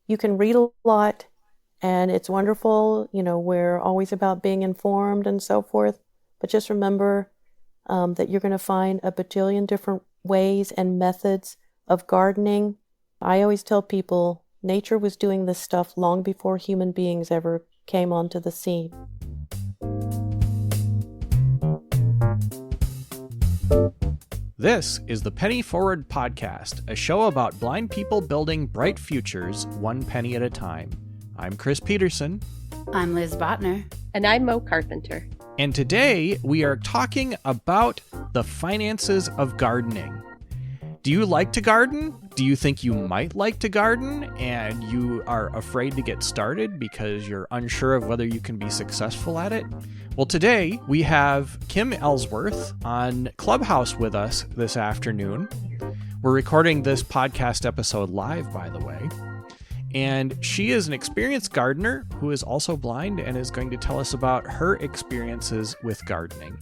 you can read a lot and it's wonderful. We're always about being informed and so forth. But just remember that you're going to find a bajillion different ways and methods of gardening. I always tell people nature was doing this stuff long before human beings ever came onto the scene. This is the Penny Forward Podcast, a show about blind people building bright futures one penny at a time. I'm Chris Peterson. I'm Liz Botner. And I'm Moe Carpenter. And today we are talking about the finances of gardening. Do you like to garden? Do you think you might like to garden and you are afraid to get started because you're unsure of whether you can be successful at it? Well, today we have Kim Ellsworth on Clubhouse with us this afternoon. We're recording this podcast episode live, by the way. And she is an experienced gardener who is also blind and is going to tell us about her experiences with gardening.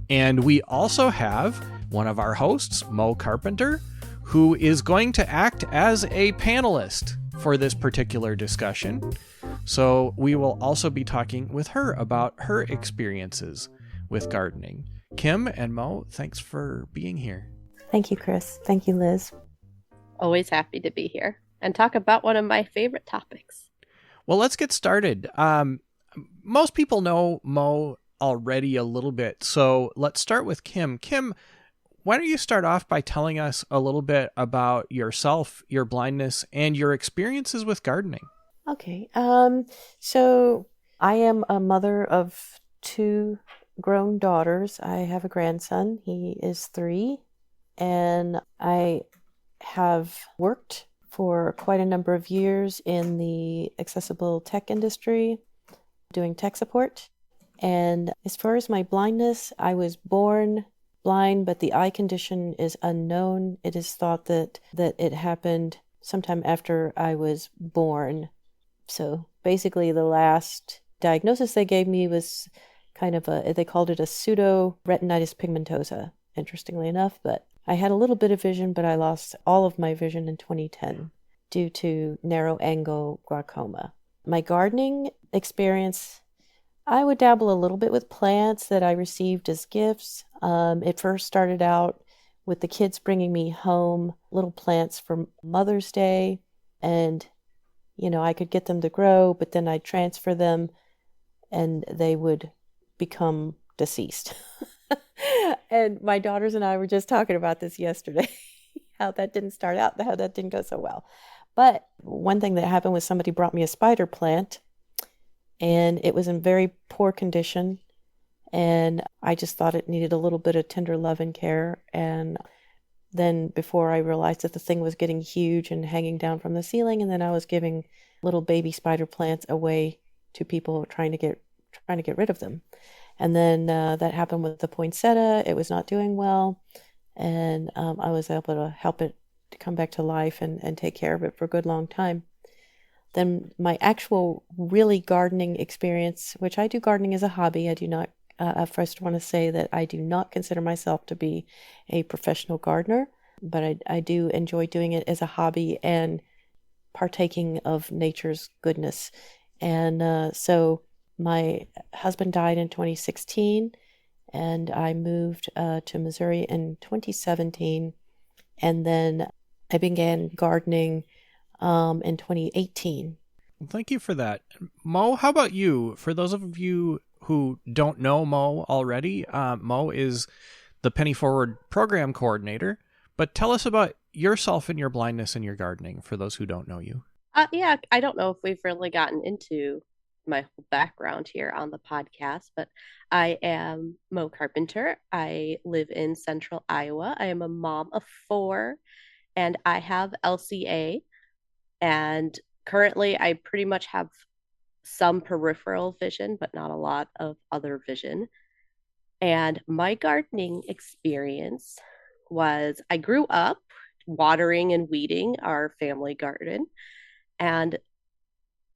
And we also have one of our hosts, Moe Carpenter, who is going to act as a panelist for this particular discussion. So we will also be talking with her about her experiences with gardening. Kim and Moe, thanks for being here. Thank you, Chris. Thank you, Liz. Always happy to be here and talk about one of my favorite topics. Well, let's get started. Most people know Moe already a little bit, so let's start with Kim. Kim, why don't you start off by telling us a little bit about yourself, your blindness, and your experiences with gardening? Okay. So I am a mother of two grown daughters. I have a grandson. He is 3. And I have worked for quite a number of years in the accessible tech industry, doing tech support. And as far as my blindness, I was born blind, but the eye condition is unknown. It is thought that it happened sometime after I was born. So basically the last diagnosis they gave me was kind of they called it a pseudo-retinitis pigmentosa, interestingly enough. But I had a little bit of vision, but I lost all of my vision in 2010 due to narrow angle glaucoma. My gardening experience, I would dabble a little bit with plants that I received as gifts. It first started out with the kids bringing me home little plants for Mother's Day, and I could get them to grow, but then I'd transfer them and they would become deceased. And my daughters and I were just talking about this yesterday, how that didn't start out, how that didn't go so well. But one thing that happened was somebody brought me a spider plant, and it was in very poor condition, and I just thought it needed a little bit of tender love and care. And then before I realized that the thing was getting huge and hanging down from the ceiling, and then I was giving little baby spider plants away to people trying to get rid of them. And then that happened with the poinsettia. It was not doing well, and I was able to help it to come back to life and take care of it for a good long time. Then my actual really gardening experience, which I do gardening as a hobby. I do not, first want to say that I do not consider myself to be a professional gardener, but I do enjoy doing it as a hobby and partaking of nature's goodness. And so my husband died in 2016, and I moved to Missouri in 2017, and then I began gardening in 2018. Thank you for that. Moe, how about you? For those of you who don't know Moe already, Moe is the Penny Forward program coordinator, but tell us about yourself and your blindness and your gardening for those who don't know you. Yeah, I don't know if we've really gotten into my whole background here on the podcast, but I am Moe Carpenter. I live in central Iowa. I am a mom of 4, and I have LCA. And currently, I pretty much have some peripheral vision, but not a lot of other vision. And my gardening experience was I grew up watering and weeding our family garden. And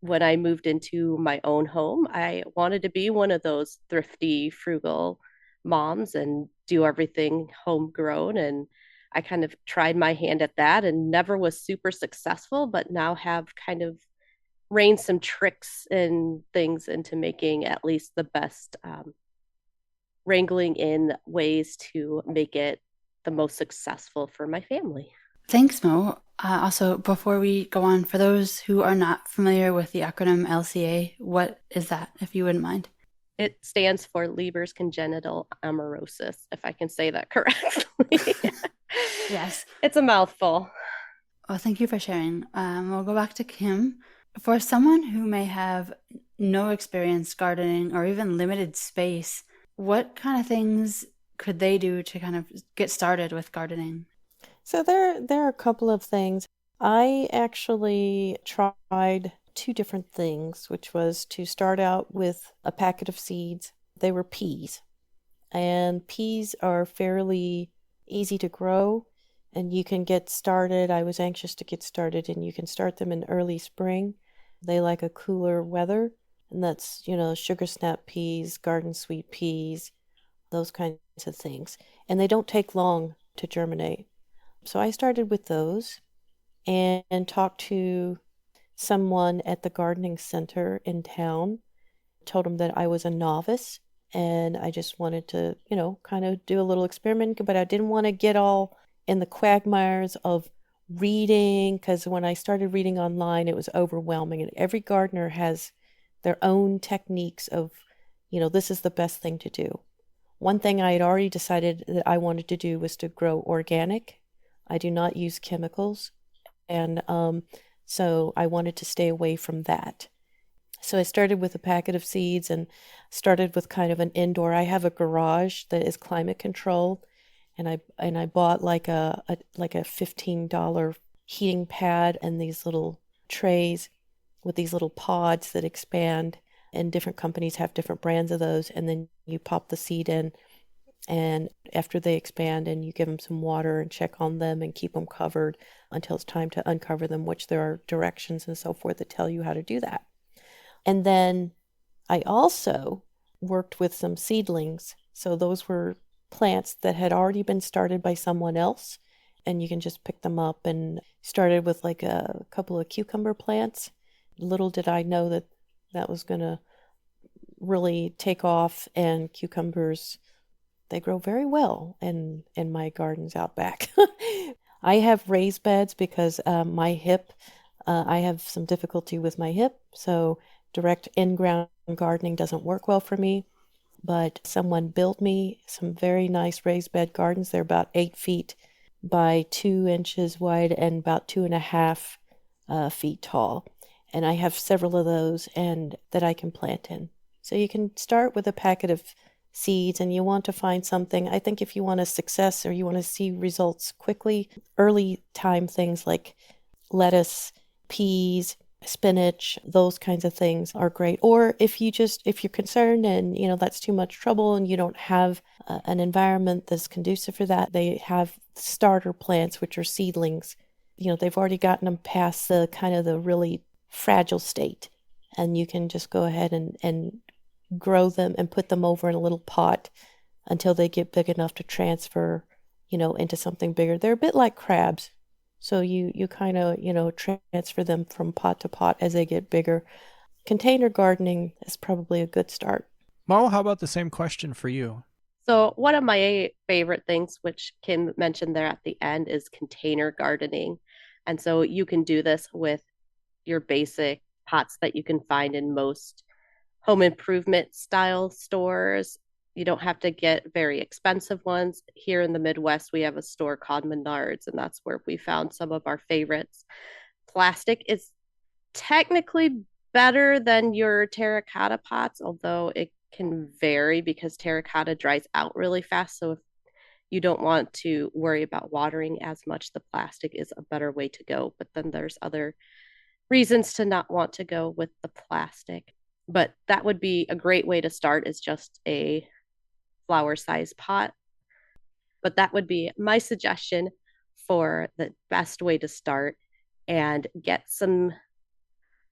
when I moved into my own home, I wanted to be one of those thrifty, frugal moms and do everything homegrown. And I kind of tried my hand at that and never was super successful, but now have kind of rein some tricks and things into making at least the best, wrangling in ways to make it the most successful for my family. Thanks, Mo. Also, before we go on, for those who are not familiar with the acronym LCA, what is that, if you wouldn't mind? It stands for Leber's congenital amaurosis, if I can say that correctly. Yes. It's a mouthful. Well, thank you for sharing. We'll go back to Kim. For someone who may have no experience gardening or even limited space, what kind of things could they do to kind of get started with gardening? So there are a couple of things. I actually tried two different things, which was to start out with a packet of seeds. They were peas, and peas are fairly easy to grow, and you can get started. I was anxious to get started, and you can start them in early spring. They like a cooler weather, and that's, sugar snap peas, garden sweet peas, those kinds of things. And they don't take long to germinate. So I started with those and talked to someone at the gardening center in town, told him that I was a novice and I just wanted to, kind of do a little experiment, but I didn't want to get all in the quagmires of reading, because when I started reading online, it was overwhelming. And every gardener has their own techniques of, this is the best thing to do. One thing I had already decided that I wanted to do was to grow organic. I do not use chemicals. And so I wanted to stay away from that. So I started with a packet of seeds and started with kind of an indoor. I have a garage that is climate controlled, and I bought like a $15 heating pad and these little trays with these little pods that expand, and different companies have different brands of those, and then you pop the seed in, and after they expand, and you give them some water and check on them and keep them covered until it's time to uncover them, which there are directions and so forth that tell you how to do that. And then I also worked with some seedlings. So those were plants that had already been started by someone else, and you can just pick them up, and started with like a couple of cucumber plants. Little did I know that that was going to really take off, and cucumbers, they grow very well in my gardens out back. I have raised beds because my hip, I have some difficulty with my hip, so direct in-ground gardening doesn't work well for me. But someone built me some very nice raised bed gardens. They're about 8 feet by 2 inches wide and about 2.5 feet tall. And I have several of those and that I can plant in. So you can start with a packet of seeds, and you want to find something. I think if you want a success or you want to see results quickly, early time things like lettuce, peas, spinach, those kinds of things are great. Or if you're concerned and that's too much trouble and you don't have an environment that's conducive for that, they have starter plants, which are seedlings. They've already gotten them past the kind of the really fragile state, and you can just go ahead and grow them and put them over in a little pot until they get big enough to transfer, into something bigger. They're a bit like crabs. So you kind of, transfer them from pot to pot as they get bigger. Container gardening is probably a good start. Mo, how about the same question for you? So one of my favorite things, which Kim mentioned there at the end, is container gardening. And so you can do this with your basic pots that you can find in most home improvement style stores. You don't have to get very expensive ones. Here in the Midwest, we have a store called Menards, and that's where we found some of our favorites. Plastic is technically better than your terracotta pots, although it can vary because terracotta dries out really fast. So if you don't want to worry about watering as much, the plastic is a better way to go. But then there's other reasons to not want to go with the plastic. But that would be a great way to start, is just a flower size pot. But that would be my suggestion for the best way to start and get some.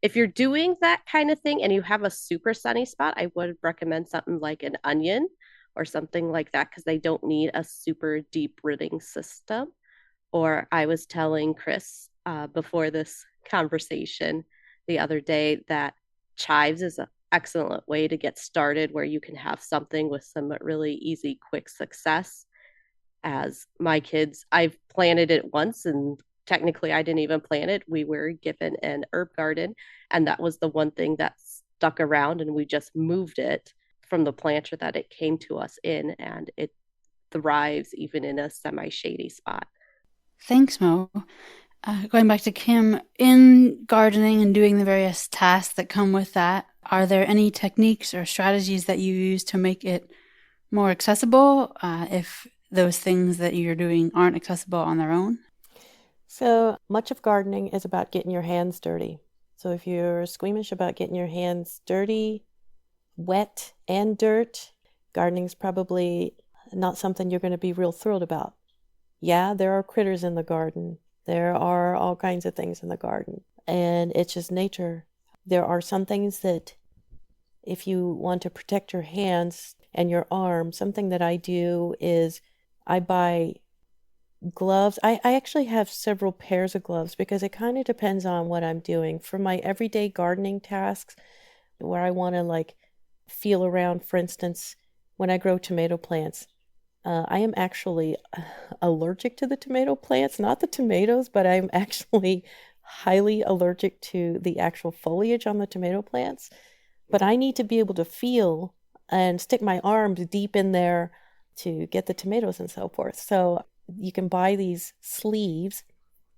If you're doing that kind of thing and you have a super sunny spot, I would recommend something like an onion or something like that, because they don't need a super deep rooting system. Or I was telling Chris before this conversation, the other day that chives is an excellent way to get started where you can have something with some really easy, quick success. As my kids, I've planted it once and technically I didn't even plant it. We were given an herb garden, and that was the one thing that stuck around, and we just moved it from the planter that it came to us in, and it thrives even in a semi shady spot. Thanks, Mo. Going back to Kim, in gardening and doing the various tasks that come with that, are there any techniques or strategies that you use to make it more accessible if those things that you're doing aren't accessible on their own? So much of gardening is about getting your hands dirty. So if you're squeamish about getting your hands dirty, wet, and dirt, gardening's probably not something you're going to be real thrilled about. Yeah, there are critters in the garden. There are all kinds of things in the garden, and it's just nature. There are some things that if you want to protect your hands and your arms, something that I do is I buy gloves. I actually have several pairs of gloves because it kind of depends on what I'm doing. For my everyday gardening tasks, where I want to like feel around, for instance, when I grow tomato plants, I am actually allergic to the tomato plants, not the tomatoes, but I'm actually highly allergic to the actual foliage on the tomato plants. But I need to be able to feel and stick my arms deep in there to get the tomatoes and so forth. So you can buy these sleeves.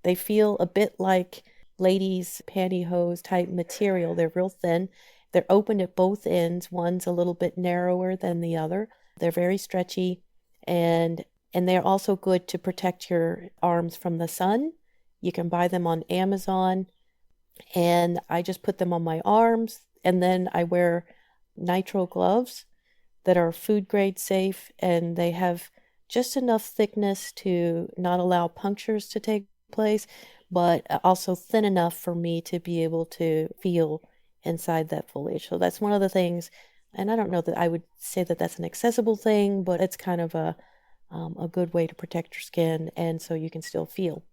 They feel a bit like ladies' pantyhose type material. They're real thin. They're open at both ends. One's a little bit narrower than the other. They're very stretchy, and they're also good to protect your arms from the sun. You can buy them on Amazon, and I just put them on my arms, and then I wear nitrile gloves that are food grade safe, and they have just enough thickness to not allow punctures to take place, but also thin enough for me to be able to feel inside that foliage. So that's one of the things, and I don't know that I would say that that's an accessible thing, but it's kind of a good way to protect your skin, and so you can still feel.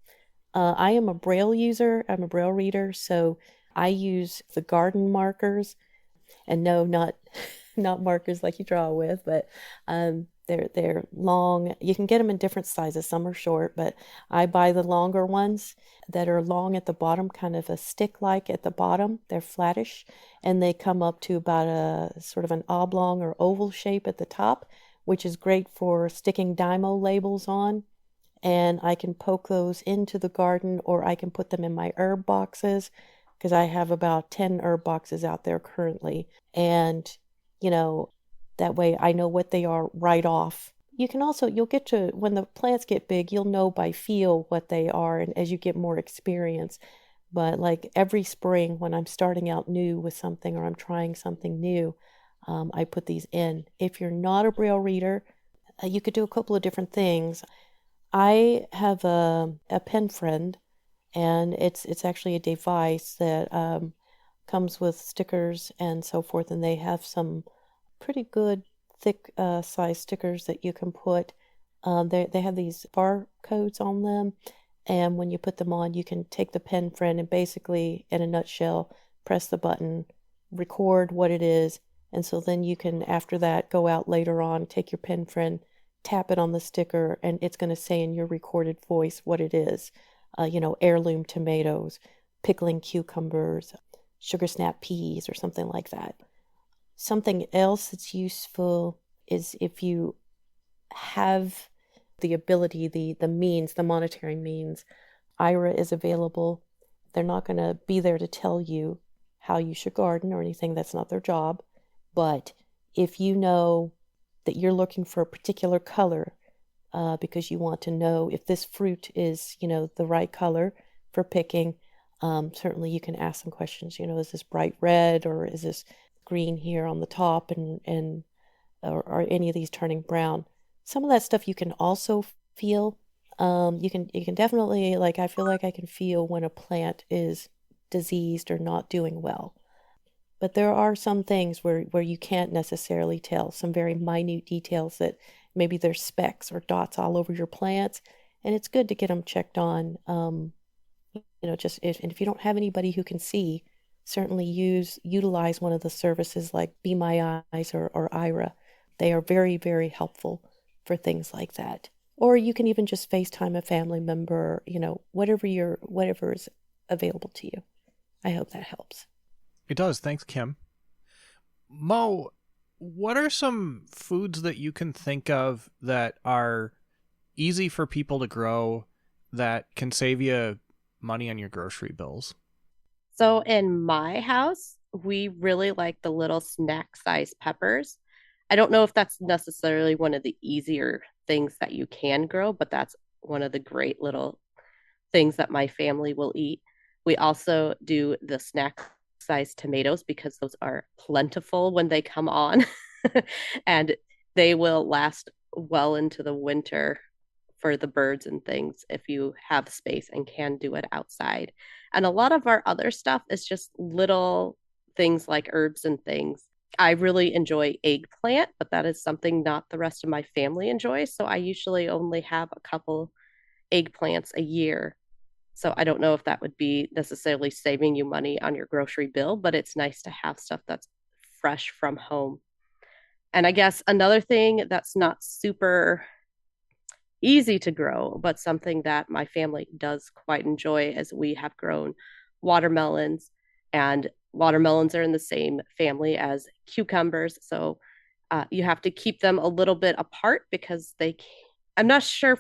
I am a Braille user. I'm a Braille reader, so I use the garden markers, and no, not not markers like you draw with, but they're long. You can get them in different sizes. Some are short, but I buy the longer ones that are long at the bottom, kind of a stick-like at the bottom. They're flattish, and they come up to about a sort of an oblong or oval shape at the top, which is great for sticking Dymo labels on. And I can poke those into the garden, or I can put them in my herb boxes because I have about 10 herb boxes out there currently. And, you know, that way I know what they are right off. You can also, you'll get to, when the plants get big, you'll know by feel what they are, and as you get more experience. But like every spring when I'm starting out new with something or I'm trying something new, I put these in. If you're not a Braille reader, you could do a couple of different things. I have a pen friend, and it's actually a device that comes with stickers and so forth, and they have some pretty good thick size stickers that you can put. They have these barcodes on them, and when you put them on, you can take the pen friend and basically, in a nutshell, press the button, record what it is, and so then you can, after that, go out later on, take your pen friend, tap it on the sticker, and it's going to say in your recorded voice what it is. Heirloom tomatoes, pickling cucumbers, sugar snap peas, or something like that. Something else that's useful is if you have the ability, the means, the monetary means, IRA is available. They're not going to be there to tell you how you should garden or anything. That's not their job. But if you know that you're looking for a particular color because you want to know if this fruit is, the right color for picking, certainly you can ask some questions. Is this bright red, or is this green here on the top, and or are any of these turning brown? Some of that stuff you can also feel. You can definitely, like, I feel like I can feel when a plant is diseased or not doing well. But there are some things where you can't necessarily tell, some very minute details that maybe there's specks or dots all over your plants, and it's good to get them checked on. And if you don't have anybody who can see, certainly utilize one of the services like Be My Eyes or IRA. They are very, very helpful for things like that. Or you can even just FaceTime a family member, whatever is available to you. I hope that helps. It does. Thanks, Kim. Mo, what are some foods that you can think of that are easy for people to grow that can save you money on your grocery bills? So in my house, we really like the little snack size peppers. I don't know if that's necessarily one of the easier things that you can grow, but that's one of the great little things that my family will eat. We also do the snack size tomatoes because those are plentiful when they come on and they will last well into the winter for the birds and things if you have space and can do it outside. And a lot of our other stuff is just little things like herbs and things. I really enjoy eggplant, but that is something not the rest of my family enjoys. So I usually only have a couple eggplants a year. So I don't know if that would be necessarily saving you money on your grocery bill, but it's nice to have stuff that's fresh from home. And I guess another thing that's not super easy to grow, but something that my family does quite enjoy as we have grown watermelons, and watermelons are in the same family as cucumbers. So you have to keep them a little bit apart because I'm not sure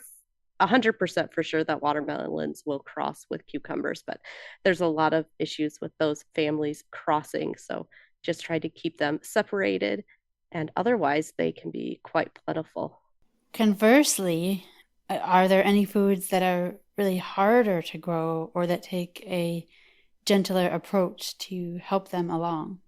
100% for sure that watermelons will cross with cucumbers, but there's a lot of issues with those families crossing. So just try to keep them separated, and otherwise they can be quite plentiful. Conversely, are there any foods that are really harder to grow or that take a gentler approach to help them along?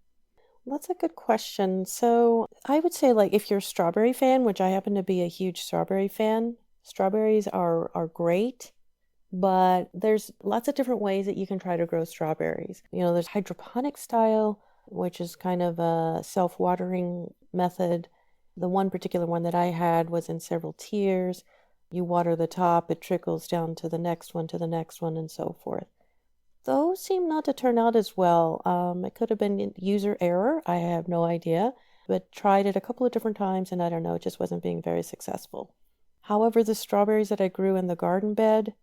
That's a good question. So I would say, like, if you're a strawberry fan, which I happen to be a huge strawberry fan, strawberries are great, but there's lots of different ways that you can try to grow strawberries. There's hydroponic style, which is kind of a self-watering method. The one particular one that I had was in several tiers. You water the top, it trickles down to the next one, and so forth. Those seem not to turn out as well. It could have been user error. I have no idea, but tried it a couple of different times, and I don't know, it just wasn't being very successful. However, the strawberries that I grew in the garden bed,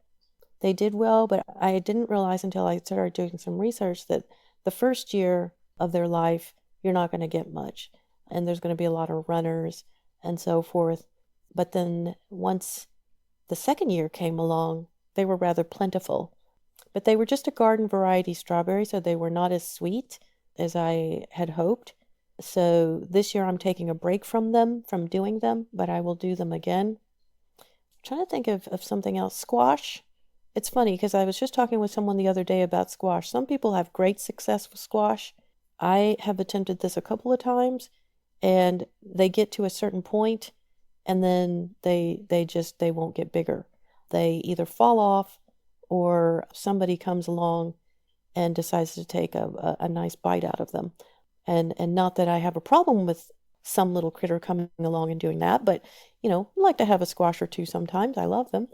they did well, but I didn't realize until I started doing some research that the first year of their life, you're not going to get much, and there's going to be a lot of runners and so forth. But then once the second year came along, they were rather plentiful. But they were just a garden variety strawberry, so they were not as sweet as I had hoped. So this year I'm taking a break from doing them, but I will do them again. I'm trying to think of something else. Squash. It's funny because I was just talking with someone the other day about squash. Some people have great success with squash. I have attempted this a couple of times, and they get to a certain point, and then they won't get bigger. They either fall off, or somebody comes along and decides to take a nice bite out of them. And not that I have a problem with some little critter coming along and doing that, but I like to have a squash or two sometimes. I love them.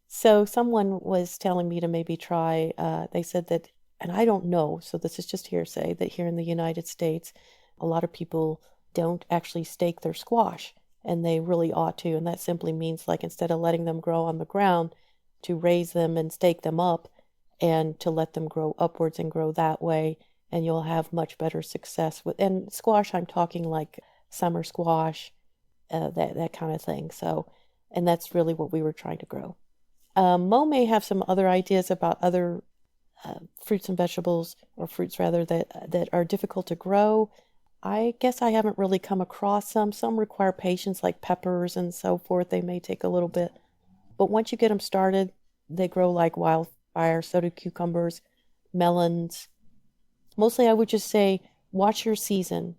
So someone was telling me to maybe try, they said that, and I don't know, so this is just hearsay, that here in the United States, a lot of people don't actually stake their squash, and they really ought to. And that simply means, like, instead of letting them grow on the ground, to raise them and stake them up and to let them grow upwards and grow that way, and you'll have much better success with. And squash, I'm talking like summer squash, that kind of thing. So, and that's really what we were trying to grow. Mo may have some other ideas about other fruits and vegetables, or fruits rather, that are difficult to grow. I guess I haven't really come across some. Some require patience, like peppers and so forth. They may take a little bit. But once you get them started, they grow like wildfire. So do cucumbers, melons. Mostly I would just say, watch your season.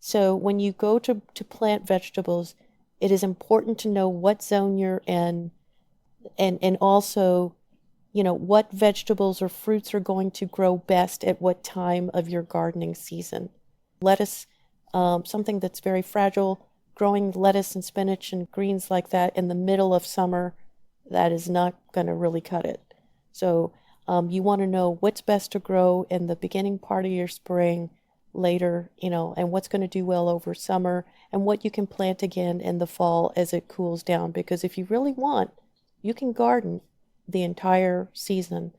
So when you go to plant vegetables, it is important to know what zone you're in, and also, what vegetables or fruits are going to grow best at what time of your gardening season. Lettuce, something that's very fragile, growing lettuce and spinach and greens like that in the middle of summer, that is not going to really cut it. So You want to know what's best to grow in the beginning part of your spring, later, and what's going to do well over summer, and what you can plant again in the fall as it cools down. Because if you really want, you can garden the entire season.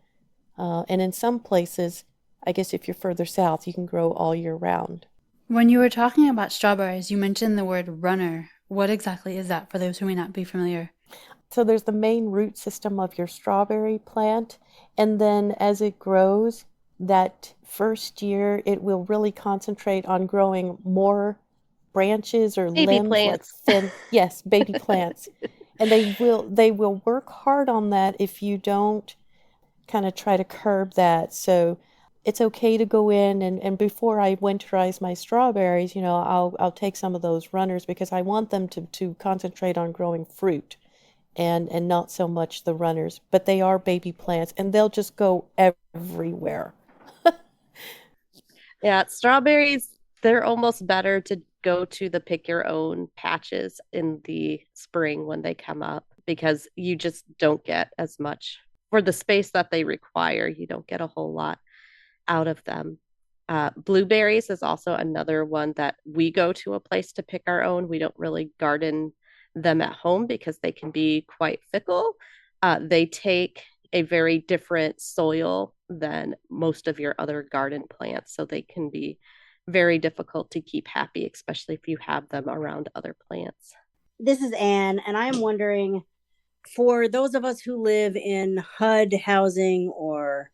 And in some places, I guess if you're further south, you can grow all year round. When you were talking about strawberries, you mentioned the word runner. What exactly is that for those who may not be familiar? So there's the main root system of your strawberry plant, and then as it grows, that first year it will really concentrate on growing more branches or Baby limbs, like plants. yes, baby plants. And they will work hard on that if you don't kind of try to curb that. So it's okay to go in and before I winterize my strawberries, I'll take some of those runners because I want them to concentrate on growing fruit and not so much the runners. But they are baby plants and they'll just go everywhere. Yeah, strawberries, they're almost better to go to the pick your own patches in the spring when they come up because you just don't get as much for the space that they require. You don't get a whole lot out of them. Blueberries is also another one that we go to a place to pick our own. We don't really garden them at home because they can be quite fickle. They take a very different soil than most of your other garden plants, so they can be very difficult to keep happy, especially if you have them around other plants. This is Anne, and I'm wondering, for those of us who live in HUD housing or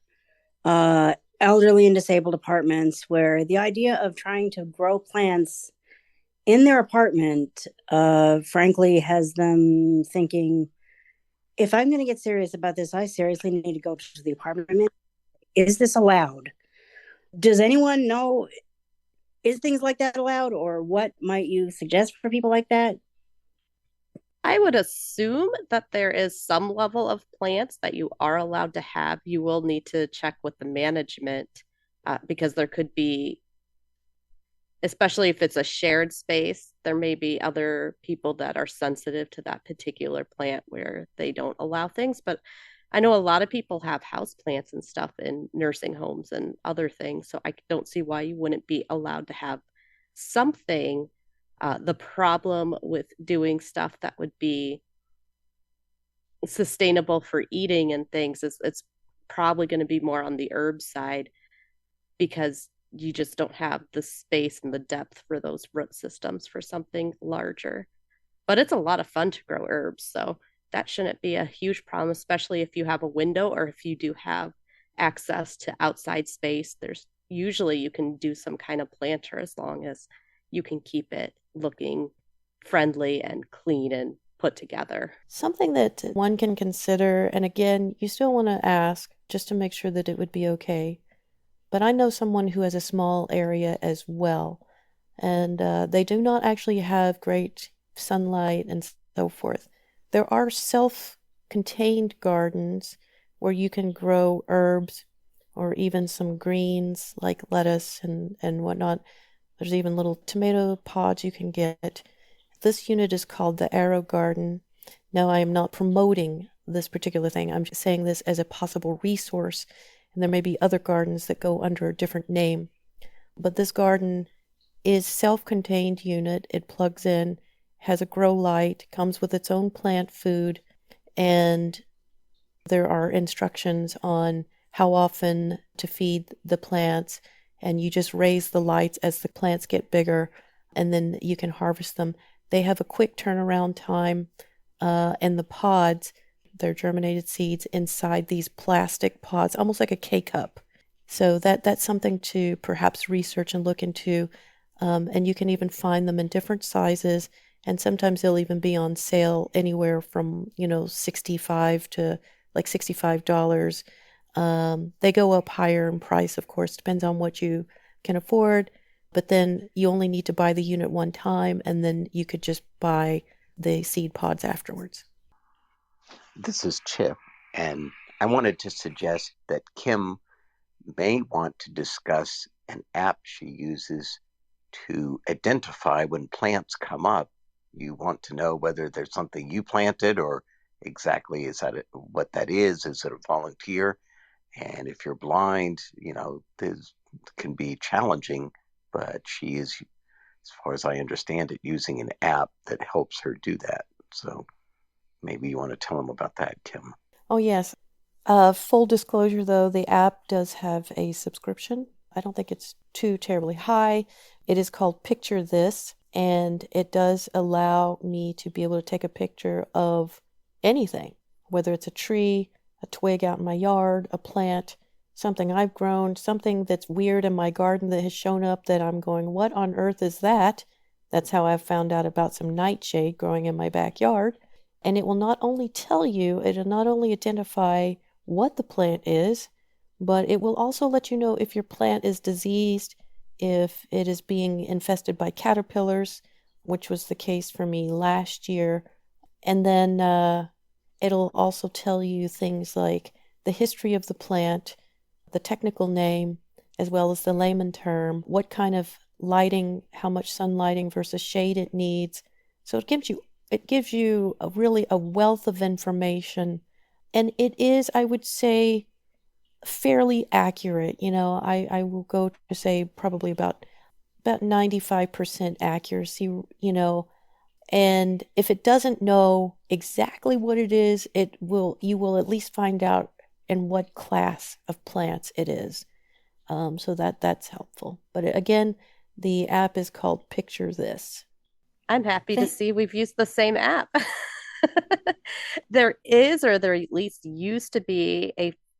elderly and disabled apartments, where the idea of trying to grow plants in their apartment, frankly, has them thinking, if I'm going to get serious about this, I seriously need to go to the apartment. Is this allowed? Does anyone know, is things like that allowed, or what might you suggest for people like that? I would assume that there is some level of plants that you are allowed to have. You will need to check with the management because there could be, especially if it's a shared space, there may be other people that are sensitive to that particular plant where they don't allow things. But I know a lot of people have house plants and stuff in nursing homes and other things. So I don't see why you wouldn't be allowed to have something. The problem with doing stuff that would be sustainable for eating and things is it's probably going to be more on the herb side because you just don't have the space and the depth for those root systems for something larger. But it's a lot of fun to grow herbs, so that shouldn't be a huge problem, especially if you have a window or if you do have access to outside space. There's usually you can do some kind of planter as long as you can keep it looking friendly and clean and put together. Something that one can consider, and again, you still want to ask just to make sure that it would be okay. But I know someone who has a small area as well, and they do not actually have great sunlight and so forth. There are self-contained gardens where you can grow herbs or even some greens like lettuce and whatnot. There's even little tomato pods you can get. This unit is called the Arrow Garden. Now, I am not promoting this particular thing. I'm just saying this as a possible resource, and there may be other gardens that go under a different name. But this garden is self-contained unit. It plugs in, has a grow light, comes with its own plant food, and there are instructions on how often to feed the plants, and you just raise the lights as the plants get bigger, and then you can harvest them. They have a quick turnaround time, and the pods, they're germinated seeds inside these plastic pods, almost like a K-cup. So that's something to perhaps research and look into, and you can even find them in different sizes, and sometimes they'll even be on sale anywhere from, $65 to like $65. They go up higher in price, of course, depends on what you can afford, but then you only need to buy the unit one time, and then you could just buy the seed pods afterwards. This is Chip, and I wanted to suggest that Kim may want to discuss an app she uses to identify when plants come up. You want to know whether there's something you planted or exactly what that is. Is it a volunteer? And if you're blind, this can be challenging, but she is, as far as I understand it, using an app that helps her do that. So maybe you want to tell them about that, Kim. Oh, yes. Full disclosure, though, the app does have a subscription. I don't think it's too terribly high. It is called Picture This, and it does allow me to be able to take a picture of anything, whether it's a tree, a twig out in my yard, a plant, something I've grown, something that's weird in my garden that has shown up that I'm going, what on earth is that? That's how I found out about some nightshade growing in my backyard. And it will not only tell you, it will not only identify what the plant is, but it will also let you know if your plant is diseased, if it is being infested by caterpillars, which was the case for me last year. And then it'll also tell you things like the history of the plant, the technical name, as well as the layman term, what kind of lighting, how much sunlighting versus shade it needs. So it gives you a wealth of information, and it is, I would say, fairly accurate. I will go to say probably about 95% accuracy, and if it doesn't know exactly what it is, you will at least find out in what class of plants it is. So that's helpful. But again, the app is called Picture This. I'm happy to see we've used the same app. There at least used to be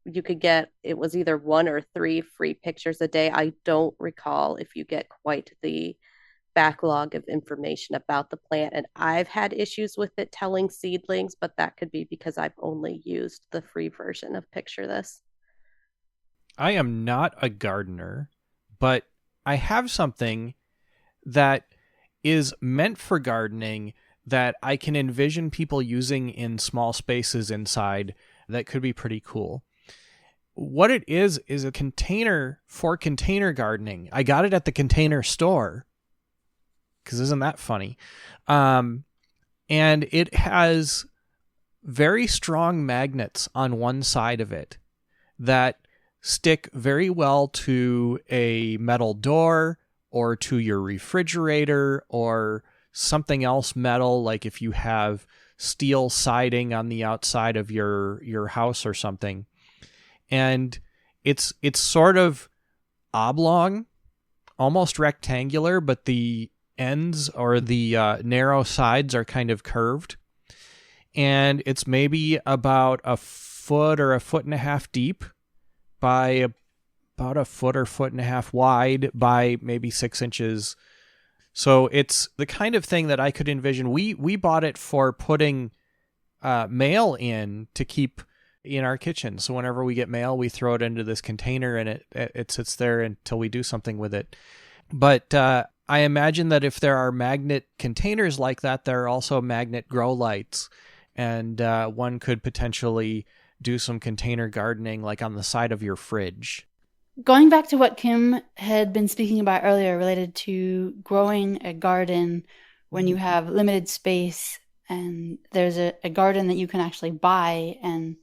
you could get, it was either 1 or 3 free pictures a day. I don't recall if you get quite the backlog of information about the plant. And I've had issues with it telling seedlings, but that could be because I've only used the free version of Picture This. I am not a gardener, but I have something that is meant for gardening that I can envision people using in small spaces inside that could be pretty cool. What it is a container for container gardening. I got it at the Container Store, because isn't that funny? And it has very strong magnets on one side of it that stick very well to a metal door or to your refrigerator or something else metal, like if you have steel siding on the outside of your house or something. And it's sort of oblong, almost rectangular, but the ends or the narrow sides are kind of curved. And it's maybe about a foot or a foot and a half deep by about a foot or foot and a half wide by maybe 6 inches. So it's the kind of thing that I could envision. We bought it for putting mail in to keep in our kitchen. So whenever we get mail, we throw it into this container and it sits there until we do something with it. But I imagine that if there are magnet containers like that, there are also magnet grow lights. And one could potentially do some container gardening like on the side of your fridge. Going back to what Kim had been speaking about earlier related to growing a garden when you have limited space, and there's a garden that you can actually buy and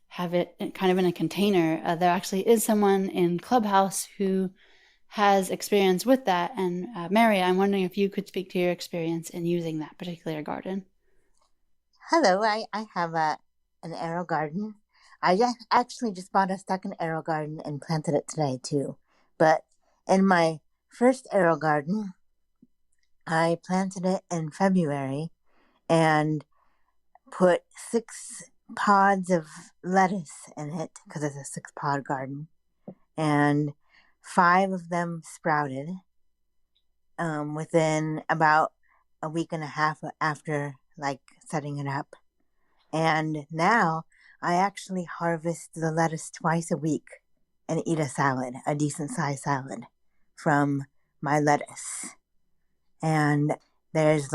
have it kind of in a container. There actually is someone in Clubhouse who has experience with that. And Mary, I'm wondering if you could speak to your experience in using that particular garden. Hello, I have an arrow garden. I actually just bought a second arrow garden and planted it today too. But in my first arrow garden, I planted it in February and put 6 pods of lettuce in it because it's a 6-pod garden. And 5 of them sprouted within about a week and a half after setting it up. And now I actually harvest the lettuce twice a week and eat a salad, a decent sized salad from my lettuce. And there's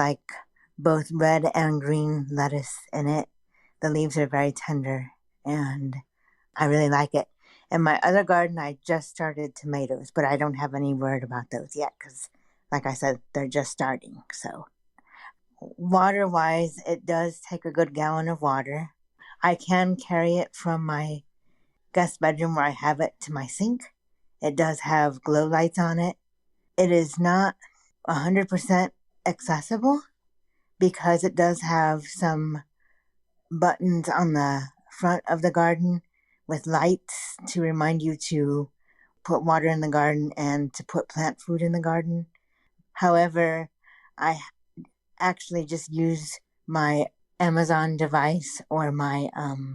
both red and green lettuce in it. The leaves are very tender and I really like it. In my other garden, I just started tomatoes, but I don't have any word about those yet because, like I said, they're just starting. So water-wise, it does take a good gallon of water. I can carry it from my guest bedroom where I have it to my sink. It does have glow lights on it. It is not 100% accessible because it does have some buttons on the front of the garden with lights to remind you to put water in the garden and to put plant food in the garden. However, I actually just use my Amazon device or my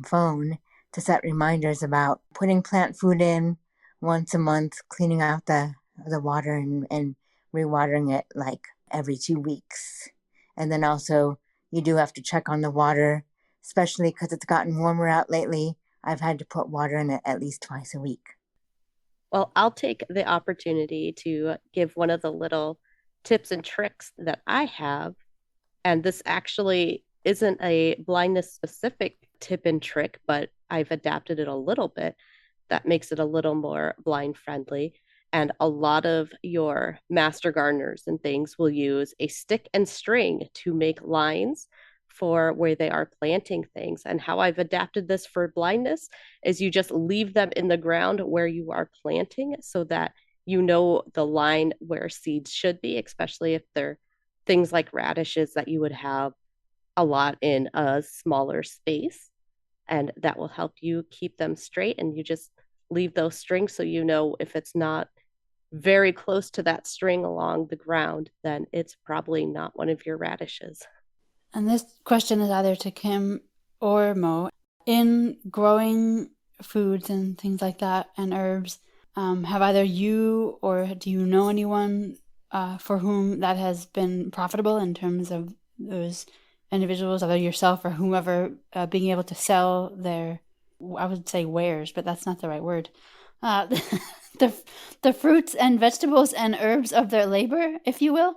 phone to set reminders about putting plant food in once a month, cleaning out the water and rewatering it like every 2 weeks. And then also you do have to check on the water, especially because it's gotten warmer out lately. I've had to put water in it at least twice a week. Well, I'll take the opportunity to give one of the little tips and tricks that I have. And this actually isn't a blindness specific tip and trick, but I've adapted it a little bit. That makes it a little more blind friendly. And a lot of your master gardeners and things will use a stick and string to make lines for where they are planting things. And how I've adapted this for blindness is you just leave them in the ground where you are planting so that you know the line where seeds should be, especially if they're things like radishes that you would have a lot in a smaller space. And that will help you keep them straight. And you just leave those strings so you know if it's not very close to that string along the ground, then it's probably not one of your radishes. And this question is either to Kim or Mo. In growing foods and things like that and herbs, have either you or do you know anyone for whom that has been profitable in terms of those individuals, either yourself or whomever, being able to sell their, I would say wares, but that's not the right word, the fruits and vegetables and herbs of their labor, if you will?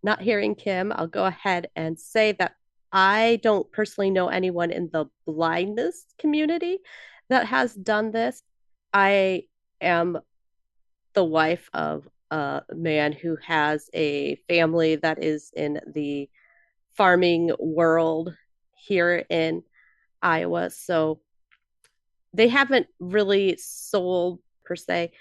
Not hearing Kim, I'll go ahead and say that I don't personally know anyone in the blindness community that has done this. I am the wife of a man who has a family that is in the farming world here in Iowa. So they haven't really sold per se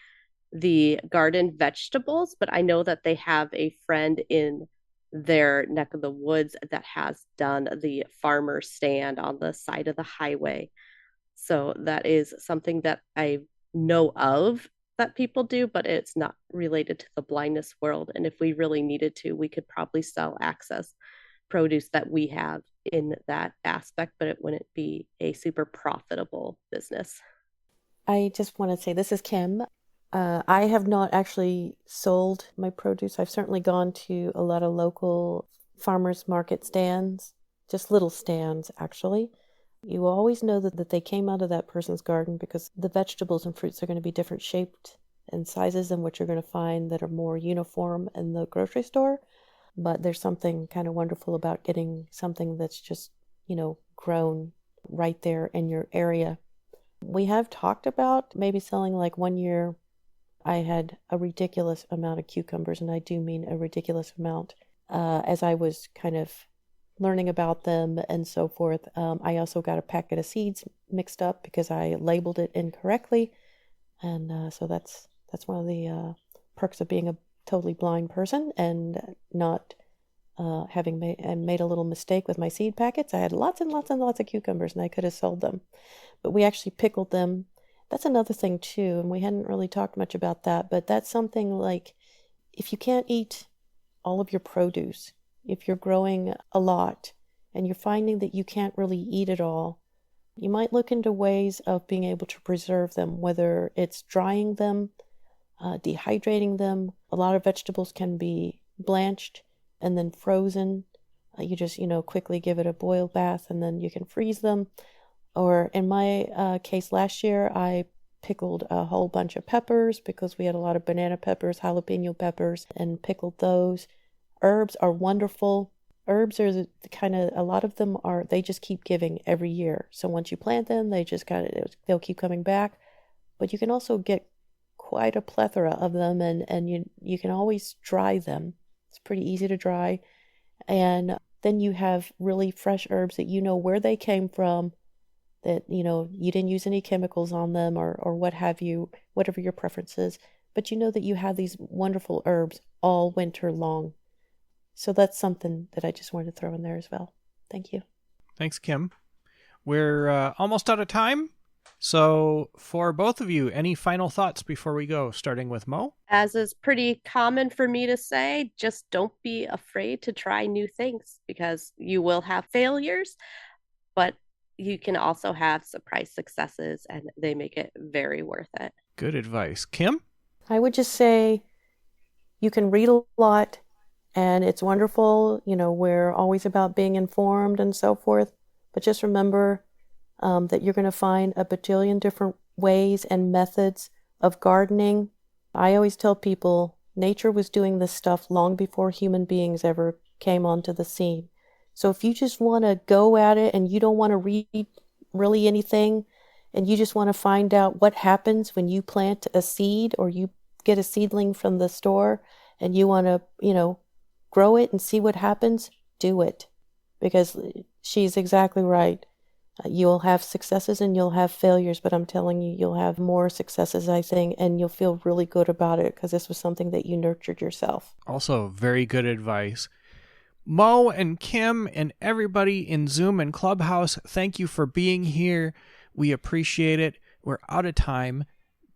the garden vegetables, but I know that they have a friend in their neck of the woods that has done the farmer stand on the side of the highway. So that is something that I know of that people do, but it's not related to the blindness world. And if we really needed to, we could probably sell access produce that we have in that aspect, but it wouldn't be a super profitable business. I just want to say this is Kim. I have not actually sold my produce. I've certainly gone to a lot of local farmers market stands, just little stands, actually. You will always know that they came out of that person's garden because the vegetables and fruits are going to be different shaped and sizes than what you're going to find that are more uniform in the grocery store. But there's something kind of wonderful about getting something that's just, grown right there in your area. We have talked about maybe selling, like, one year I had a ridiculous amount of cucumbers, and I do mean a ridiculous amount, as I was kind of learning about them and so forth. I also got a packet of seeds mixed up because I labeled it incorrectly. And so that's one of the perks of being a totally blind person and not having made a little mistake with my seed packets. I had lots and lots and lots of cucumbers, and I could have sold them. But we actually pickled them. That's another thing too, and we hadn't really talked much about that, but that's something like, if you can't eat all of your produce, if you're growing a lot and you're finding that you can't really eat it all, you might look into ways of being able to preserve them, whether it's drying them, dehydrating them. A lot of vegetables can be blanched and then frozen. You just, quickly give it a boil bath and then you can freeze them. Or in my case last year, I pickled a whole bunch of peppers because we had a lot of banana peppers, jalapeno peppers, and pickled those. Herbs are wonderful. Herbs are the kind of, a lot of them are, they just keep giving every year. So once you plant them, they just they'll keep coming back. But you can also get quite a plethora of them, and you can always dry them. It's pretty easy to dry. And then you have really fresh herbs that you know where they came from, that, you didn't use any chemicals on them or what have you, whatever your preference is. But you know that you have these wonderful herbs all winter long. So that's something that I just wanted to throw in there as well. Thank you. Thanks, Kim. We're almost out of time. So for both of you, any final thoughts before we go, starting with Moe? As is pretty common for me to say, just don't be afraid to try new things, because you will have failures, but you can also have surprise successes, and they make it very worth it. Good advice. Kim? I would just say you can read a lot, and it's wonderful. We're always about being informed and so forth, but just remember that you're going to find a bajillion different ways and methods of gardening. I always tell people nature was doing this stuff long before human beings ever came onto the scene. So if you just want to go at it and you don't want to read really anything, and you just want to find out what happens when you plant a seed or you get a seedling from the store and you want to, grow it and see what happens, do it. Because she's exactly right. You'll have successes and you'll have failures, but I'm telling you, you'll have more successes, I think, and you'll feel really good about it because this was something that you nurtured yourself. Also, very good advice. Moe and Kim and everybody in Zoom and Clubhouse, thank you for being here. We appreciate it. We're out of time.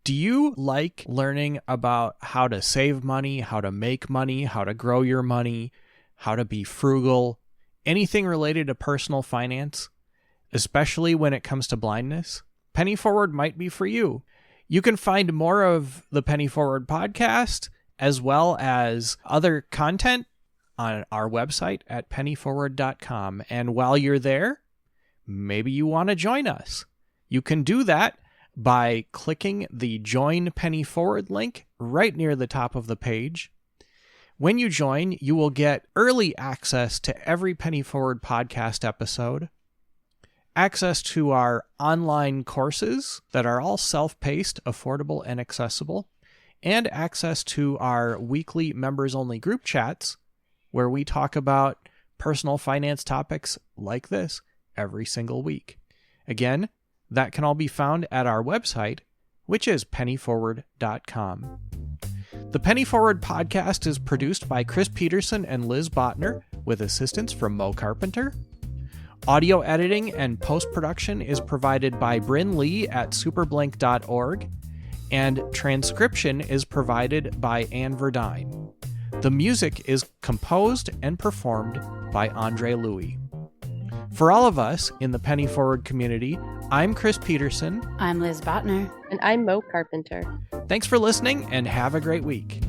Do you like learning about how to save money, how to make money, how to grow your money, how to be frugal, anything related to personal finance? Especially when it comes to blindness, Penny Forward might be for you. You can find more of the Penny Forward podcast as well as other content on our website at pennyforward.com. And while you're there, maybe you want to join us. You can do that by clicking the Join Penny Forward link right near the top of the page. When you join, you will get early access to every Penny Forward podcast episode, access to our online courses that are all self-paced, affordable, and accessible, and access to our weekly members-only group chats where we talk about personal finance topics like this every single week. Again, that can all be found at our website, which is pennyforward.com. The Penny Forward podcast is produced by Chris Peterson and Liz Botner with assistance from Moe Carpenter. Audio editing and post-production is provided by Bryn Lee at superblink.org, and transcription is provided by Anne Verdine. The music is composed and performed by Andre Louis. For all of us in the Penny Forward community, I'm Chris Peterson. I'm Liz Botner. And I'm Moe Carpenter. Thanks for listening and have a great week.